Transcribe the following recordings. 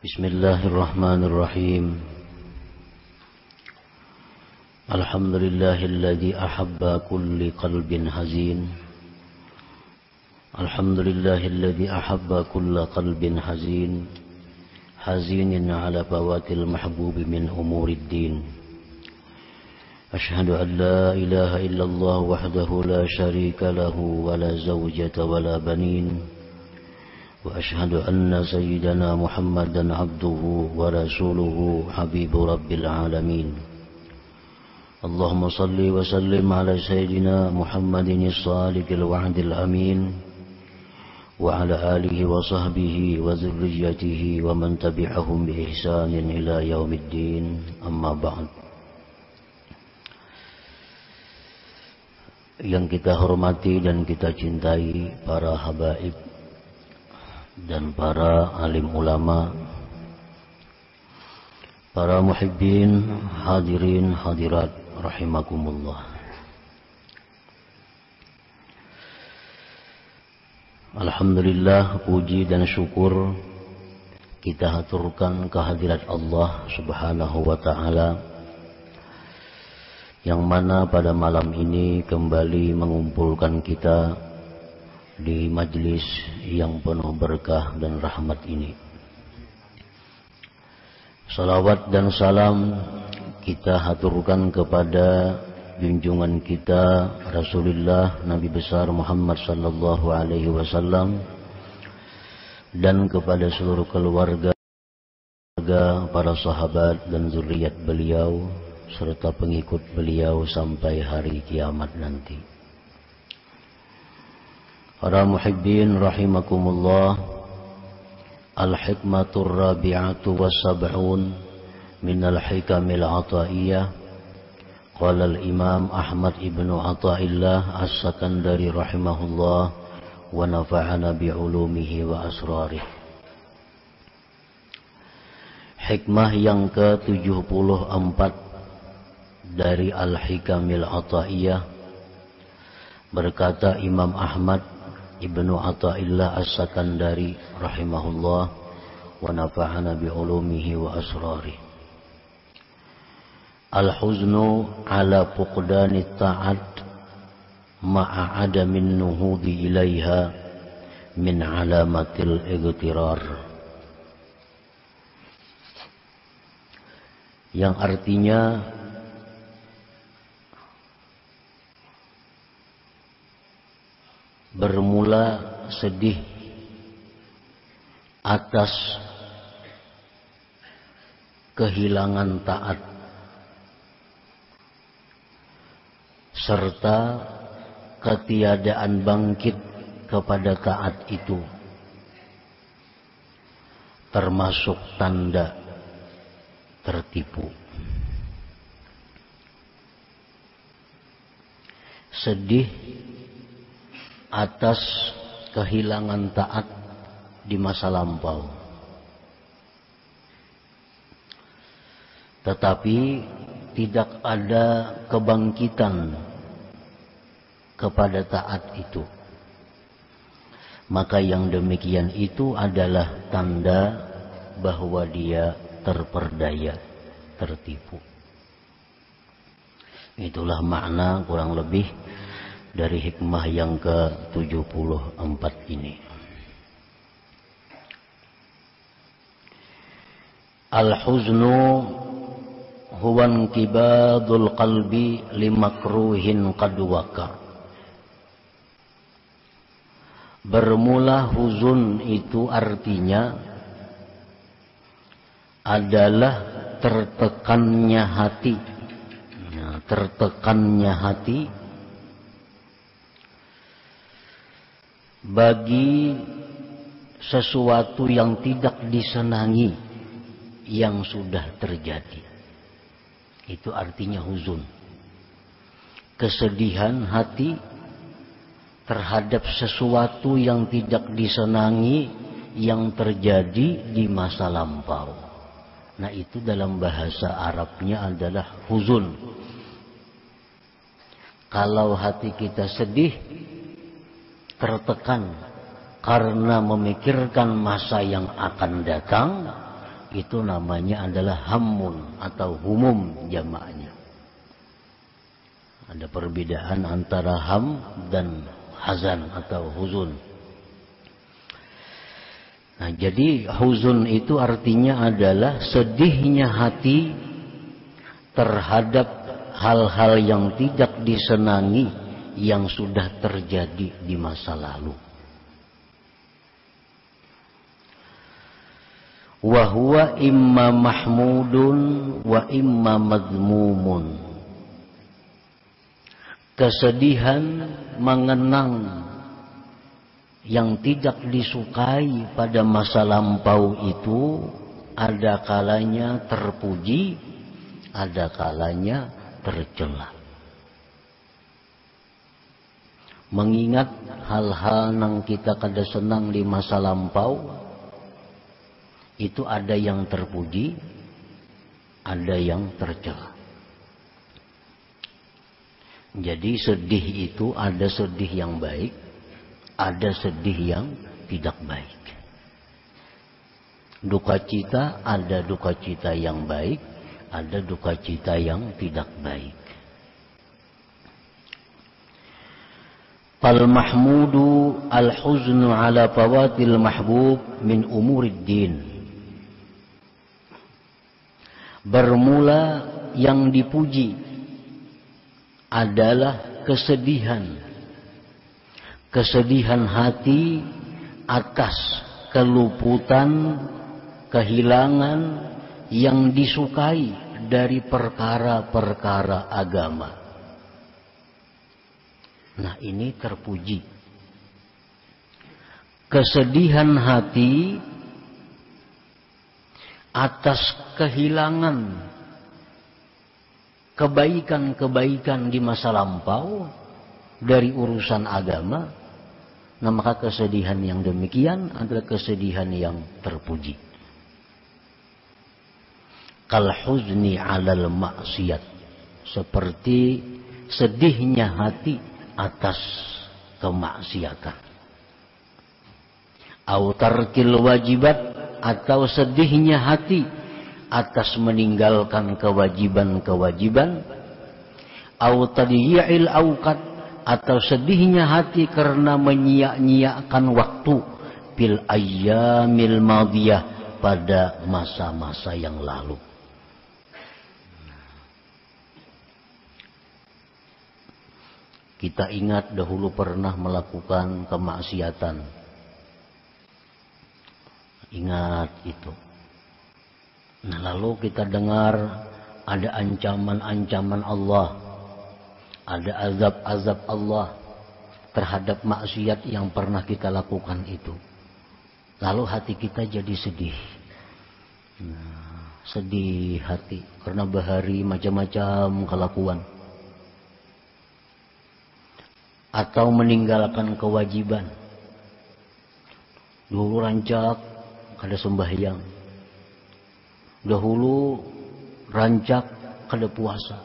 Bismillahirrahmanirrahim. Alhamdulillahilladzi ahabba kulli qalbin hazin. Alhamdulillahilladzi ahabba kulla qalbin hazin. Hazinin ala fawatil mahbubi min umurid din. Ashhadu an la ilaha illallah wahdahu la syarika lahu wa la zawjata wa la banin. Wa ashhadu anna sayyidana Muhammadan abduhu wa rasuluhu habibu rabbil alamin. Allahumma salli wa sallim ala sayyidina Muhammadin as-sadiqil wa'dil amin wa ala alihi wa sahbihi wa dzurriyyatihi wa man tabi'ahum bi ihsanin ila yaumiddin. Amma ba'd. Yang kita hormati dan kita cintai para habaib dan para alim ulama, para muhibbin, hadirin, hadirat, rahimakumullah. Alhamdulillah, puji dan syukur kita haturkan kehadirat Allah subhanahu wa ta'ala, yang mana pada malam ini kembali mengumpulkan kita di majlis yang penuh berkah dan rahmat ini. Salawat dan salam kita haturkan kepada junjungan kita Rasulullah Nabi besar Muhammad sallallahu alaihi wasallam dan kepada seluruh keluarga, para sahabat dan zuriat beliau serta pengikut beliau sampai hari kiamat nanti. Para muhibbin rahimakumullah, al-hikmatur rabi'atu was-sab'un min al-hikamil ataiyah. Qala al-imam Ahmad ibnu Athaillah as-Sakandari rahimahullah wa nafa'ana bi'ulumihi wa asrarih. Hikmah yang ke-74 dari al-hikamil ataiyah, berkata Imam Ahmad Ibnu Athaillah As-Sakandari rahimahullah wa nafa'ana bi'ulumihi wa asrarih. Al-huznu ala fuqdani ta'at ma'a adamin nuhudi ilaiha min alamatil igtirar. Yang artinya bermula sedih atas kehilangan taat serta ketiadaan bangkit kepada taat itu termasuk tanda tertipu. Sedih atas kehilangan taat di masa lampau, tetapi tidak ada kebangkitan kepada taat itu. Maka yang demikian itu adalah tanda bahwa dia terperdaya, tertipu. Itulah makna kurang lebih dari hikmah yang ke-74 ini. Al-huznu huwa inkibadul qalbi limakruhin qad waqar. Bermula huzun itu artinya adalah tertekannya hati. Nah, tertekannya hati bagi sesuatu yang tidak disenangi yang sudah terjadi. Itu artinya huzun. Kesedihan hati terhadap sesuatu yang tidak disenangi yang terjadi di masa lampau. Nah, itu dalam bahasa Arabnya adalah huzun. Kalau hati kita sedih, tertekan karena memikirkan masa yang akan datang, itu namanya adalah hammun atau humum jamaknya. Ada perbedaan antara ham dan hazan atau huzun. Nah, jadi huzun itu artinya adalah sedihnya hati terhadap hal-hal yang tidak disenangi yang sudah terjadi di masa lalu. Wa huwa imma mahmudun wa imma madhmumun. Kesedihan mengenang yang tidak disukai pada masa lampau itu ada kalanya terpuji, ada kalanya tercela. Mengingat hal-hal yang kita kada senang di masa lampau itu ada yang terpuji, ada yang tercela. Jadi sedih itu ada sedih yang baik, ada sedih yang tidak baik. Duka cita ada duka cita yang baik, ada duka cita yang tidak baik. Fal mahmudu al huznu ala fawatil mahbub min umurid din. Bermula yang dipuji adalah kesedihan. Kesedihan hati atas keluputan, kehilangan yang disukai dari perkara-perkara agama. Nah, ini terpuji. Kesedihan hati atas kehilangan kebaikan-kebaikan di masa lampau dari urusan agama, nah maka kesedihan yang demikian adalah kesedihan yang terpuji. Kal huzni 'alal maksiat, seperti sedihnya hati atas kemaksiatan. Au tarkil wajibat, atau sedihnya hati atas meninggalkan kewajiban-kewajiban. Au tadyi'il auqat, atau sedihnya hati karena menyia-nyiakan waktu bil ayyamil madiyah, pada masa-masa yang lalu. Kita ingat dahulu pernah melakukan kemaksiatan. Ingat itu. Nah, lalu kita dengar ada ancaman-ancaman Allah, ada azab-azab Allah terhadap maksiat yang pernah kita lakukan itu. Lalu hati kita jadi sedih. Nah, sedih hati karena bahari macam-macam kelakuan. Atau meninggalkan kewajiban. Dulu rancak kada sembahyang. Dahulu rancak kada puasa.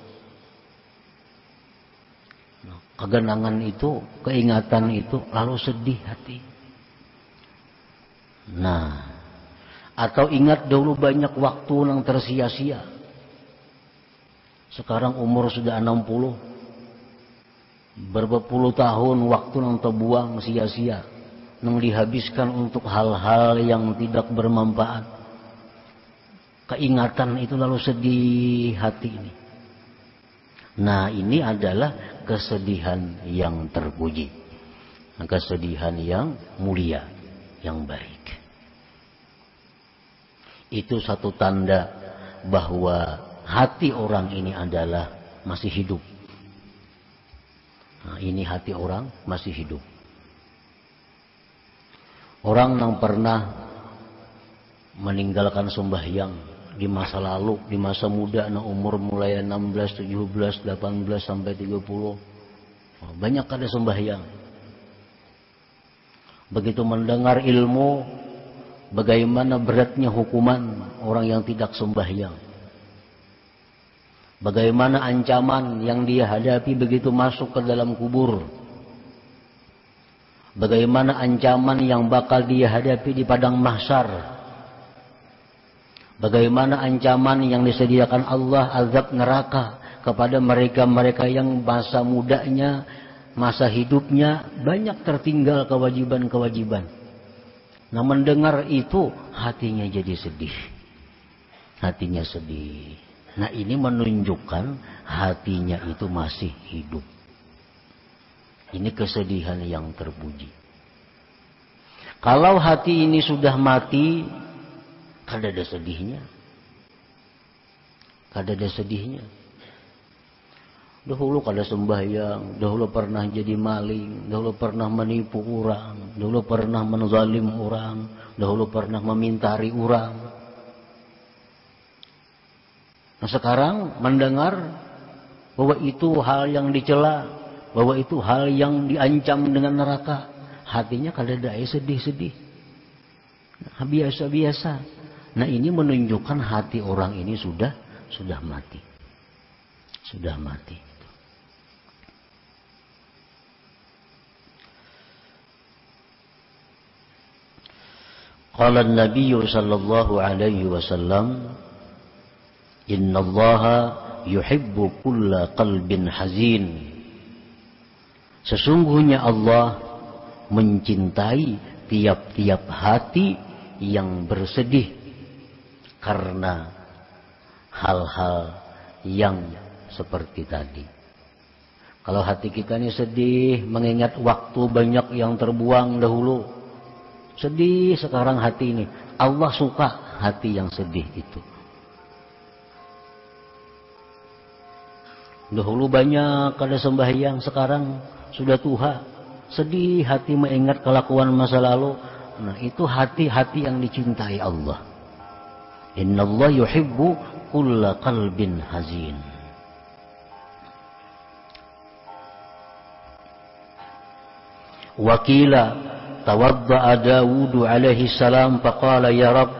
Nah, kegenangan itu, keingatan itu, lalu sedih hati. Nah, atau ingat dahulu banyak waktu yang tersia-sia. Sekarang umur sudah 60. Berapa puluh tahun waktu yang terbuang sia-sia, yang dihabiskan untuk hal-hal yang tidak bermanfaat. Keingatan itu lalu sedih hati ini. Nah, ini adalah kesedihan yang terpuji, kesedihan yang mulia, yang baik. Itu satu tanda bahwa hati orang ini adalah masih hidup. Nah, ini hati orang masih hidup. Orang yang pernah meninggalkan sembahyang di masa lalu, di masa muda, nah umur mulai 16, 17, 18 sampai 30, banyak kada sembahyang. Begitu mendengar ilmu, bagaimana beratnya hukuman orang yang tidak sembahyang. Bagaimana ancaman yang dia hadapi begitu masuk ke dalam kubur. Bagaimana ancaman yang bakal dia hadapi di padang mahsyar. Bagaimana ancaman yang disediakan Allah, azab neraka kepada mereka-mereka yang masa mudanya, masa hidupnya banyak tertinggal kewajiban-kewajiban. Nah, mendengar itu hatinya jadi sedih. Hatinya sedih. Nah, ini menunjukkan hatinya itu masih hidup. Ini kesedihan yang terpuji. Kalau hati ini sudah mati, kada ada sedihnya. Kada ada sedihnya. Dahulu kada sembahyang, dahulu pernah jadi maling, dahulu pernah menipu orang, dahulu pernah menzalim orang, dahulu pernah memintari orang. Nah, sekarang mendengar bahwa itu hal yang dicela, bahwa itu hal yang diancam dengan neraka, hatinya kada ada sedih-sedih. Nah, biasa-biasa. Nah, ini menunjukkan hati orang ini sudah mati. Sudah mati. Qala an-nabiy sallallahu alaihi wasallam, innallaha yuhibbu kulla qalbin hazin. Sesungguhnya Allah mencintai tiap-tiap hati yang bersedih karena hal-hal yang seperti tadi. Kalau hati kita ini sedih mengingat waktu banyak yang terbuang dahulu, sedih sekarang hati ini, Allah suka hati yang sedih itu. Dahulu banyak kada sembahyang, sekarang sudah tua, sedih hati mengingat kelakuan masa lalu. Nah, itu hati-hati yang dicintai Allah. Innallaha yuhibbu kulla qalbin hazin. Wakila tawadda'a Dawud alaihi salam faqala ya Rabb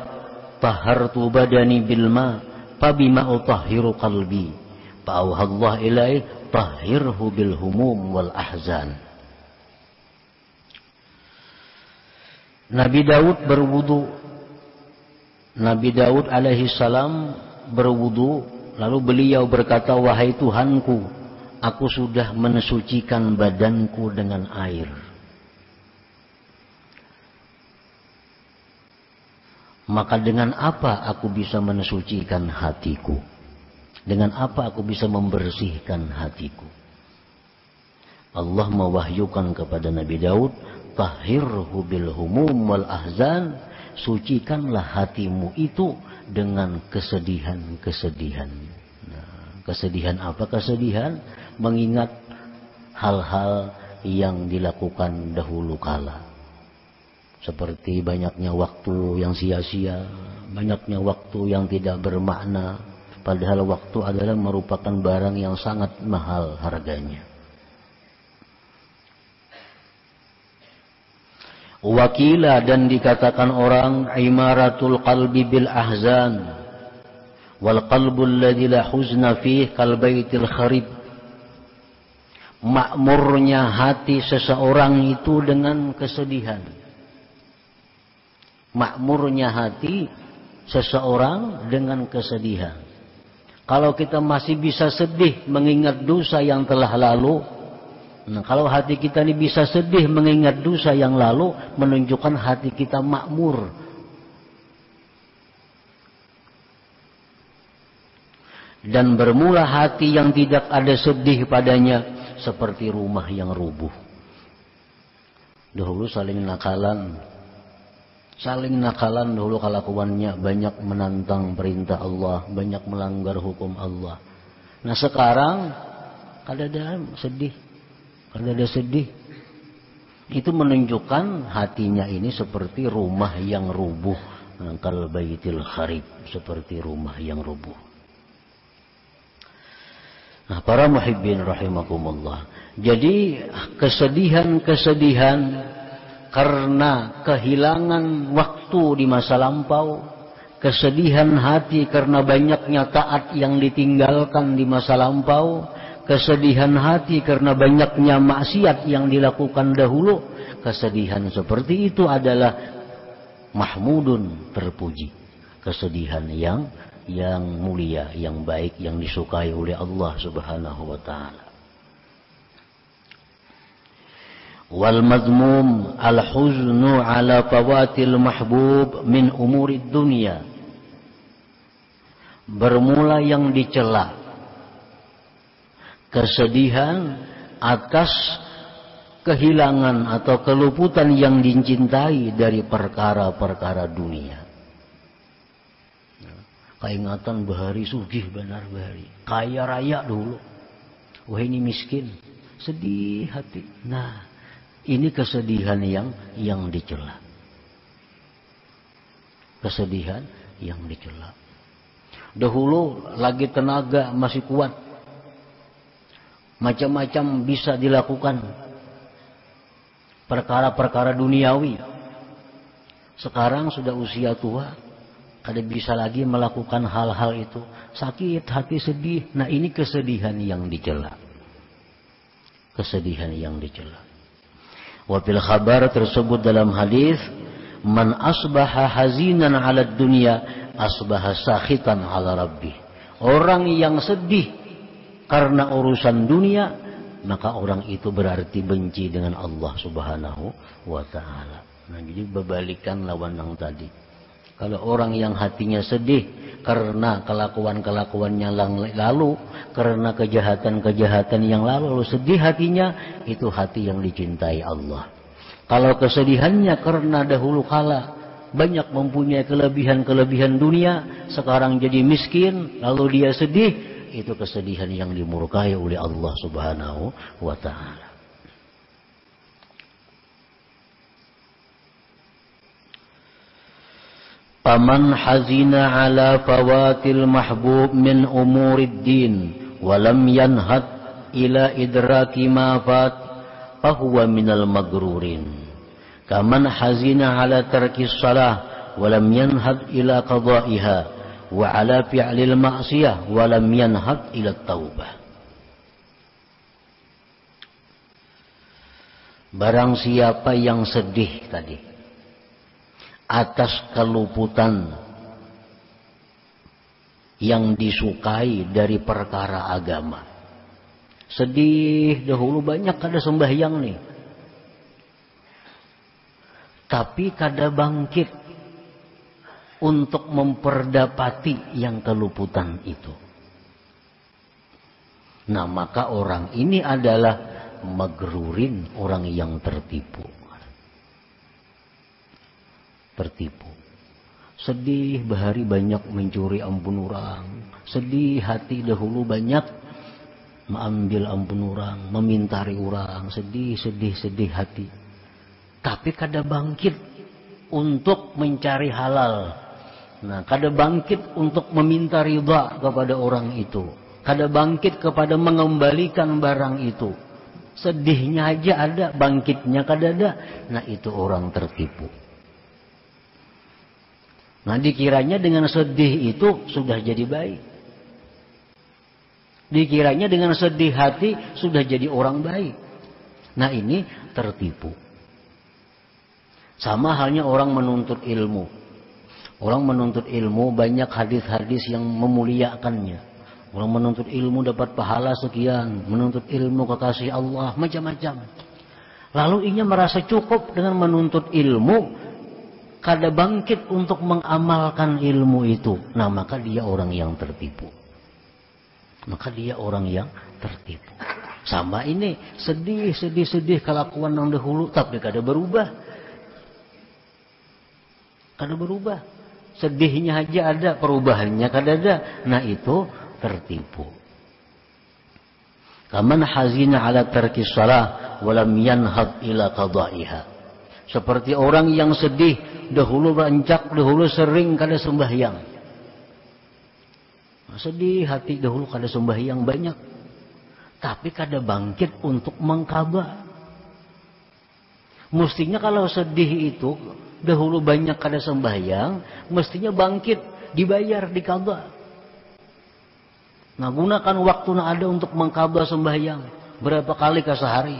tahhartu badani bil ma fa bima utahhiru qalbi fa auhallahu ilaihi tahhirhu bil humum wal ahzan. Nabi Daud berwudu. Nabi Daud alaihi salam berwudu, lalu beliau berkata, wahai Tuhanku, aku sudah mensucikan badanku dengan air. Maka dengan apa aku bisa mensucikan hatiku? Dengan apa aku bisa membersihkan hatiku? Allah mewahyukan kepada Nabi Daud, tahhirhu bil humum wal ahzan, sucikanlah hatimu itu dengan kesedihan-kesedihan. Nah, kesedihan apa? Kesedihan mengingat hal-hal yang dilakukan dahulu kala. Seperti banyaknya waktu yang sia-sia, banyaknya waktu yang tidak bermakna, padahal waktu adalah merupakan barang yang sangat mahal harganya. Wakila, dan dikatakan orang, imaratul qalbi bil ahzan wal qalbul ladzi la huzna fih kal baitil kharib. Makmurnya hati seseorang itu dengan kesedihan. Makmurnya hati seseorang dengan kesedihan. Kalau kita masih bisa sedih mengingat dosa yang telah lalu, nah, kalau hati kita ini bisa sedih mengingat dosa yang lalu, menunjukkan hati kita makmur. Dan bermula hati yang tidak ada sedih padanya seperti rumah yang rubuh. Dahulu saling nakalan dahulu kelakuannya, banyak menantang perintah Allah, banyak melanggar hukum Allah. Nah, sekarang kada ada sedih. Kalau ada sedih, itu menunjukkan hatinya ini seperti rumah yang rubuh. Kal baitil kharib, seperti rumah yang rubuh. Nah, para muhibbin rahimakumullah. Jadi kesedihan-kesedihan karena kehilangan waktu di masa lampau, kesedihan hati karena banyaknya taat yang ditinggalkan di masa lampau, kesedihan hati karena banyaknya maksiat yang dilakukan dahulu, kesedihan seperti itu adalah mahmudun, terpuji. kesedihan yang mulia, yang baik, yang disukai oleh Allah Subhanahu wa taala. Wal madmum al-huznu ala fawatil mahbub min umurid dunya. Bermula yang dicela, kesedihan atas kehilangan atau keluputan yang dicintai dari perkara-perkara dunia. Keingatan bahari sugih benar bahari, kaya raya dulu, wah ini miskin, sedih hati. Nah, ini kesedihan yang dicela. Kesedihan yang dicela. Dahulu lagi tenaga masih kuat, macam-macam bisa dilakukan, perkara-perkara duniawi. Sekarang sudah usia tua, kada bisa lagi melakukan hal-hal itu. Sakit hati, sedih. Nah, ini kesedihan yang dicela. Kesedihan yang dicela. Wa fil khabar tersebut dalam hadis, man asbaha hazinan 'ala dunya asbaha sakhitan 'ala rabbih. Orang yang sedih karena urusan dunia, maka orang itu berarti benci dengan Allah Subhanahu wa taala. Nah, jadi berbalikan lawan yang tadi. Kalau orang yang hatinya sedih karena kelakuan-kelakuannya lalu, karena kejahatan-kejahatan yang lalu sedih hatinya, itu hati yang dicintai Allah. Kalau kesedihannya karena dahulu kala banyak mempunyai kelebihan-kelebihan dunia, sekarang jadi miskin, lalu dia sedih, itu kesedihan yang dimurkai oleh Allah Subhanahu wa taala. Faman hazina ala fawatil mahbub min umurid din wa lam yanhad ila idraki ma fat fahuwa minal magrurin. Kaman hazina ala tarki shalah wa lam yanhad ila qada'iha wa ala fi'lil ma'siyah wa lam yanhad ila taubah. Barang siapa yang sedih tadi atas keluputan yang disukai dari perkara agama. Sedih dahulu banyak kada sembahyang nih, tapi kada bangkit untuk memperdapati yang keluputan itu. Nah, maka orang ini adalah magrurin, orang yang tertipu. Tertipu. Sedih bahari banyak mencuri ampun orang. Sedih hati dahulu banyak mengambil ampun orang, memintari orang. Sedih hati. Tapi kada bangkit untuk mencari halal. Nah, kada bangkit untuk meminta ridha kepada orang itu. Kada bangkit kepada mengembalikan barang itu. Sedihnya aja ada, bangkitnya kada ada. Nah, itu orang tertipu. Nah, dikiranya dengan sedih itu sudah jadi baik. Dikiranya dengan sedih hati sudah jadi orang baik. Nah, ini tertipu. Sama halnya orang menuntut ilmu. Orang menuntut ilmu banyak hadis-hadis yang memuliakannya. Orang menuntut ilmu dapat pahala sekian. Menuntut ilmu kekasih Allah, macam-macam. Lalu ia merasa cukup dengan menuntut ilmu, kada bangkit untuk mengamalkan ilmu itu. Nah, maka dia orang yang tertipu. Maka dia orang yang tertipu. Sama ini, sedih kelakuan yang dahulu, tapi kada berubah. Kada berubah. Sedihnya aja ada, perubahannya kada ada. Nah, itu tertipu. Kaman hazina ala tarki shalah walam yanhad ila qada'iha. Seperti orang yang sedih, dahulu rancak, dahulu sering kada sembahyang. Sedih hati dahulu kada sembahyang banyak. Tapi kada bangkit untuk mengqadha. Mestinya kalau sedih itu, dahulu banyak kada sembahyang, mestinya bangkit, dibayar, diqadha. Nah, gunakan waktu yang ada untuk mengqadha sembahyang. Berapa kali ke sehari?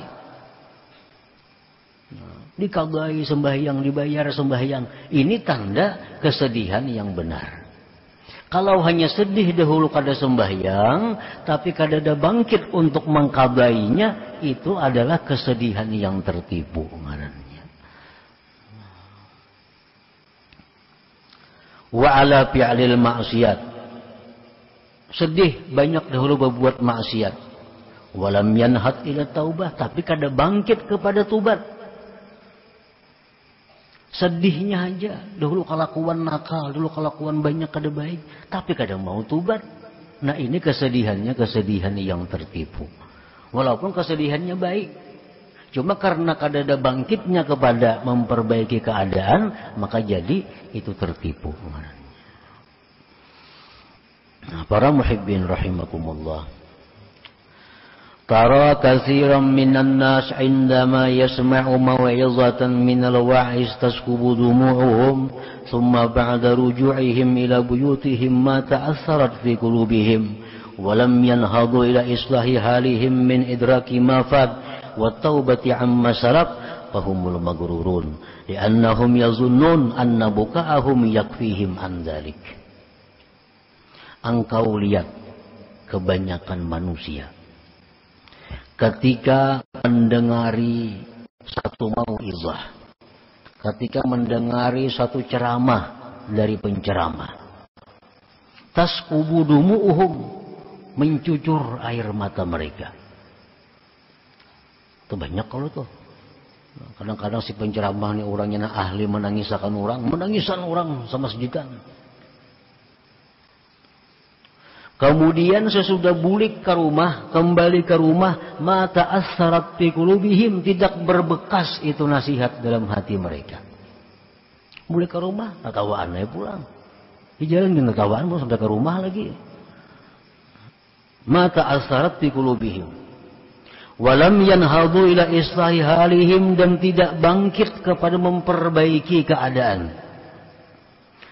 Dikadai sembahyang, dibayar sembahyang. Ini tanda kesedihan yang benar. Kalau hanya sedih dahulu kada sembahyang, tapi kada ada bangkit untuk mengkabainya, itu adalah kesedihan yang tertipu ngarannya. Wa ala fi'lil maksiat. Sedih banyak dahulu berbuat maksiat. Walam yanhat ila taubah, tapi kada bangkit kepada tubat. Sedihnya aja, dahulu kelakuan nakal, dulu kelakuan banyak kada baik, tapi kadang mau tubat. Nah ini kesedihannya kesedihan yang tertipu. Walaupun kesedihannya baik, cuma karena kada ada bangkitnya kepada memperbaiki keadaan, maka jadi itu tertipu. Nah, para muhibbin rahimakumullah. Tara katsiran minan nas 'indama yasma'u maw'izatan minal wa'iz taskubu dumu'uhum thumma ba'da ruju'ihim ila buyutihim ma ta'assarat fi qulubihim wa lam yanhadu ila islahi halihim min idraki ma fat wa taubati 'amma salaf fahumul maghrurun li'annahum yazunnun anna buka'ahum yakfihim an dzalik. Engkau lihat kebanyakan manusia ketika mendengari satu mau'izah, ketika mendengari satu ceramah dari penceramah, taskubu dumu'uhum, mencucur air mata mereka. Itu banyak kalau tuh. Kadang-kadang si penceramah ini orangnya ahli menangisakan orang sama sejuta. Kemudian sesudah bulik ke rumah, kembali ke rumah, mata assarat fi qulubihim, tidak berbekas itu nasihat dalam hati mereka. Bulik ke rumah, natawaan aja pulang. Di jalan dengan natawaan pun sampai ke rumah lagi. Mata assarat fi qulubihim. Walam yanhadu ila islahi halihim, dan tidak bangkit kepada memperbaiki keadaan.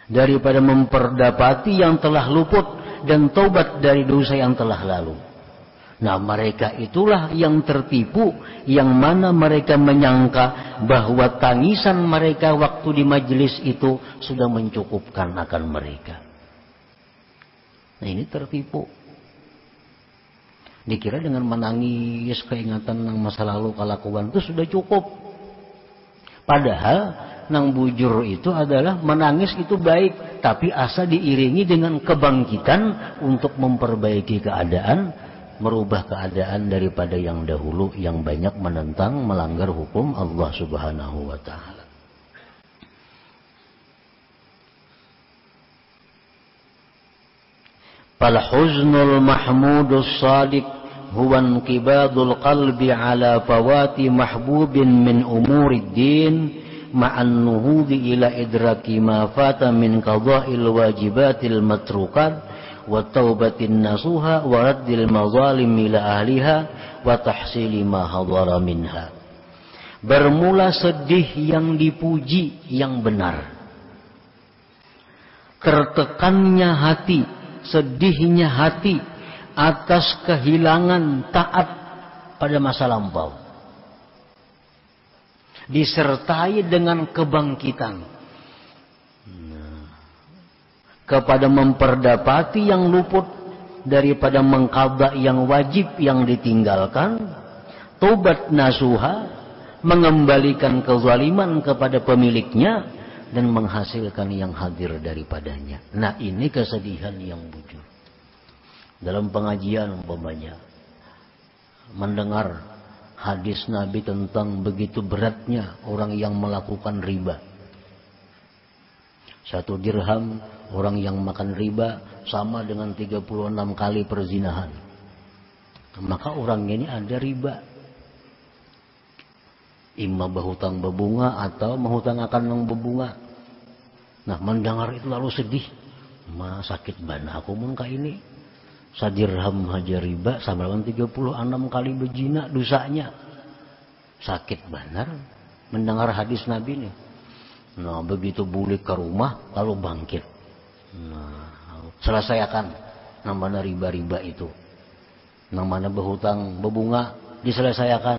Daripada memperdapati yang telah luput dan taubat dari dosa yang telah lalu. Nah, mereka itulah yang tertipu, yang mana mereka menyangka bahwa tangisan mereka waktu di majelis itu sudah mencukupkan akan mereka. Nah, ini tertipu. Dikira dengan menangis keingatan yang masa lalu kelakuan itu sudah cukup. Padahal nang bujur itu adalah menangis itu baik, tapi asa diiringi dengan kebangkitan untuk memperbaiki keadaan, merubah keadaan daripada yang dahulu yang banyak menentang, melanggar hukum Allah Subhanahu wa taala. Fal huznul mahmudus sadiq huwa inqibadul qalbi ala fawati mahbubin min umurid din ma'an nuhudi ila idraki ma fata min qada'il wajibatil matrukat wa taubatin nasuha wa raddil mazalim ila ahliha wa tahsili ma hadara minha. Bermula sedih yang dipuji yang benar, tertekannya hati, sedihnya hati atas kehilangan taat pada masa lampau, disertai dengan kebangkitan kepada memperdapati yang luput daripada mengqadha yang wajib yang ditinggalkan, taubat nasuha, mengembalikan kezaliman kepada pemiliknya dan menghasilkan yang hadir daripadanya. Nah, ini kesedihan yang bujur. Dalam pengajian umpamanya mendengar hadis Nabi tentang begitu beratnya orang yang melakukan riba. 1 dirham orang yang makan riba sama dengan 36 kali perzinahan. Maka orang ini ada riba. Imma berhutang berbunga atau menghutang akan yang berbunga. Nah, mendengar itu lalu sedih. Sakit bana aku mun ka ini. 1 dirham aja riba sama dengan 36 kali berzina dosanya. Sakit benar mendengar hadis Nabi ini. Nah, begitu bulik ke rumah lalu bangkit. Nah, selesaikan namanya riba-riba itu. Namanya berhutang berbunga diselesaikan.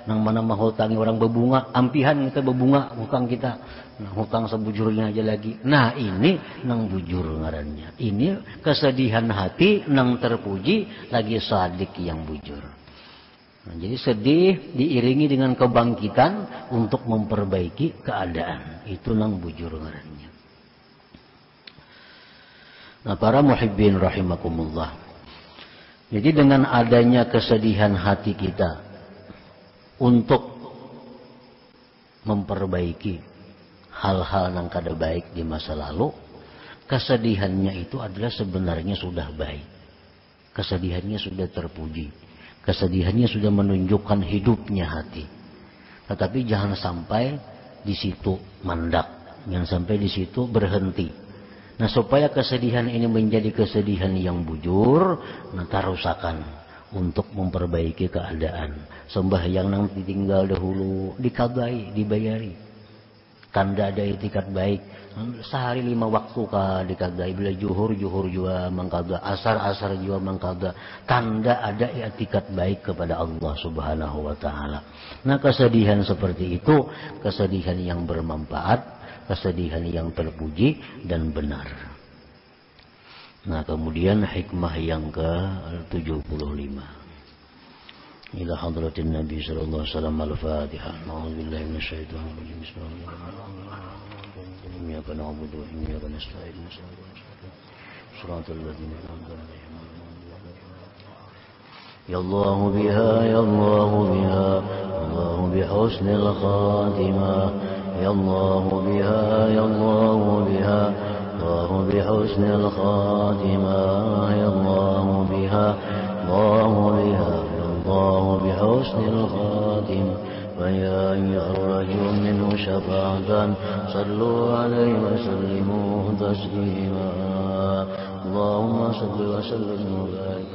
nang mana mah hutangi orang bebunga, ampihan kita bebunga hutang kita, nah, hutang sebujurnya aja lagi. Nah ini nang bujur ngarannya. Ini kesedihan hati nang terpuji lagi sadik yang bujur. Nah, jadi sedih diiringi dengan kebangkitan untuk memperbaiki keadaan. Itu nang bujur ngarannya. Nah para muhibbin rahimakumullah. Jadi dengan adanya kesedihan hati kita untuk memperbaiki hal-hal yang kada baik di masa lalu, kesedihannya itu adalah sebenarnya sudah baik. Kesedihannya sudah terpuji. Kesedihannya sudah menunjukkan hidupnya hati. Tetapi jangan sampai di situ mandak, jangan sampai di situ berhenti. Nah supaya kesedihan ini menjadi kesedihan yang bujur, nah tarusakan untuk memperbaiki keadaan. Sembahyang nang ditinggal dahulu dikadai, dibayari. Tanda ada itikat baik. Sehari 5 waktu kah dikadai. Bila juhur juga mengkada, asar juga mengkada. Tanda ada itikat baik kepada Allah Subhanahu wa taala. Nah, kesedihan seperti itu, kesedihan yang bermanfaat, kesedihan yang terpuji dan benar. Nah kemudian hikmah yang ke-75. Ila hadratin Nabi sallallahu alaihi wasallam al-Fatihah. A'udzubillahi minasyaitonir rajim. Bismillahirrahmanirrahim. Iyyaka na'budu wa iyyaka nasta'in. Shiratal ladzina an'amta 'alaihim. Ya Allah biha ya Allah biha Allah bihusnil khatimah. Ya Allah biha ya Allah biha الله بحسن الخاتمة يا الله بها الله بها يا الله بحسن الخاتمة ويا أيها الرجل منه شفاعة صلوا عليه وسلموا تسليما اللهم صل وسلم وبارك